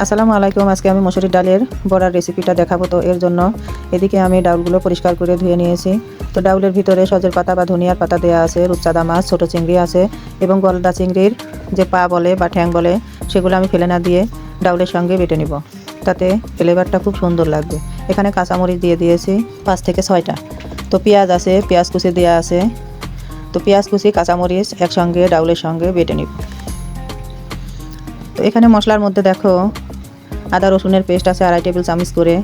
আসসালামু আলাইকুম। আজকে আমি মসুরির ডালের বড়ার রেসিপিটা দেখাবো। তো এর জন্য এদিকে আমি ডাউলগুলো পরিষ্কার করে ধুয়ে নিয়েছি। তো ডাউলের ভিতরে সজের পাতা বা ধনিয়ার পাতা দেওয়া আছে, রূপচাঁদা মাছ, ছোটো চিংড়ি আছে এবং গলদা চিংড়ির যে পা বলে বা ঠ্যাং বলে সেগুলো আমি ফেলে না দিয়ে ডাউলের সঙ্গে বেটে নিব, তাতে ফ্লেভারটা খুব সুন্দর লাগবে। এখানে কাঁচামরিচ দিয়ে দিয়েছি 5 থেকে 6টা। তো পেঁয়াজ আছে, পেঁয়াজ কুচি দেওয়া আছে। তো পেঁয়াজ কুচি কাঁচামরিচ একসঙ্গে ডাউলের সঙ্গে বেটে নিব। তো এখানে মশলার মধ্যে দেখো আদা রসুনের পেস্ট আছে 2.5 টেবিল চামচ করে,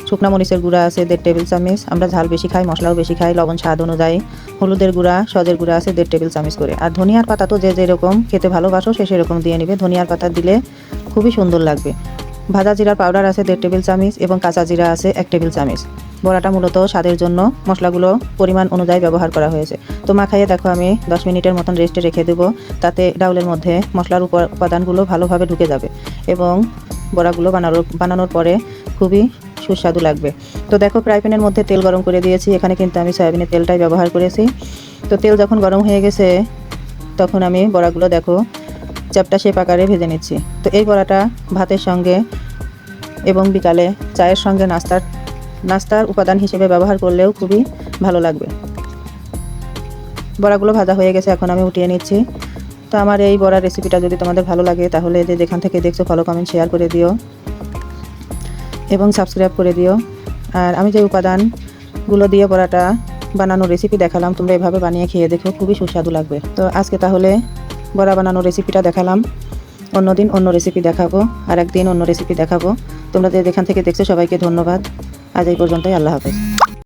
শুকনা মরিচের গুঁড়া আছে 1.5 টেবিল চামচ। আমরা ঝাল বেশি খাই, মশলাও বেশি খাই, লবণ স্বাদ অনুযায়ী। হলুদের গুঁড়া, সজের গুঁড়া আছে 1.5 টেবিল চামচ করে। আর ধনিয়ার পাতা তো যে যেরকম খেতে ভালোবাসো সে সেরকম দিয়ে নেবে। ধনিয়ার পাতা দিলে খুবই সুন্দর লাগবে। ভাজা জিরার পাউডার আছে 1.5 টেবিল চামচ এবং কাঁচা জিরা আছে 1 টেবিল চামচ। বড়াটা মূলত স্বাদের জন্য মশলাগুলো পরিমাণ অনুযায়ী ব্যবহার করা হয়েছে। তো মাখাইয়ে দেখো আমি 10 মিনিটের মতন রেস্টে রেখে দেবো, তাতে ডাউলের মধ্যে মশলার উপাদানগুলো ভালোভাবে ঢুকে যাবে এবং বড়াগুলো বানানোর পরে খুবই সুস্বাদু লাগবে। তো দেখো ফ্রাই প্যানের মধ্যে তেল গরম করে দিয়েছি। এখানে কিন্তু আমি সয়াবিনের তেলটাই ব্যবহার করেছি। তো তেল যখন গরম হয়ে গেছে তখন আমি বড়াগুলো দেখো চ্যাপটা শেপ আকারে ভেজে নিচ্ছি। তো এই বড়াটা ভাতের সঙ্গে এবং বিকালে চায়ের সঙ্গে নাস্তার উপাদান হিসেবে ব্যবহার করলেও খুবই ভালো লাগবে। বড়াগুলো ভাজা হয়ে গেছে, এখন আমি উঠিয়ে নিচ্ছি। তো আমার এই বড়ার রেসিপিটা যদি তোমাদের ভালো লাগে তাহলে যেখান থেকে দেখছো ফলো, কমেন্ট, শেয়ার করে দিও এবং সাবস্ক্রাইব করে দিও। আর আমি যে উপাদানগুলো দিয়ে বড়াটা বানানোর রেসিপি দেখালাম, তোমরা এভাবে বানিয়ে খেয়ে দেখো, খুবই সুস্বাদু লাগবে। তো আজকে তাহলে বড়া বানানোর রেসিপিটা দেখালাম, অন্যদিন অন্য রেসিপি দেখাবো, আর একদিন অন্য রেসিপি দেখাবো। তোমরা যেখান থেকে দেখছো সবাইকে ধন্যবাদ। আজ এই পর্যন্তই, আল্লাহ হাফেজ।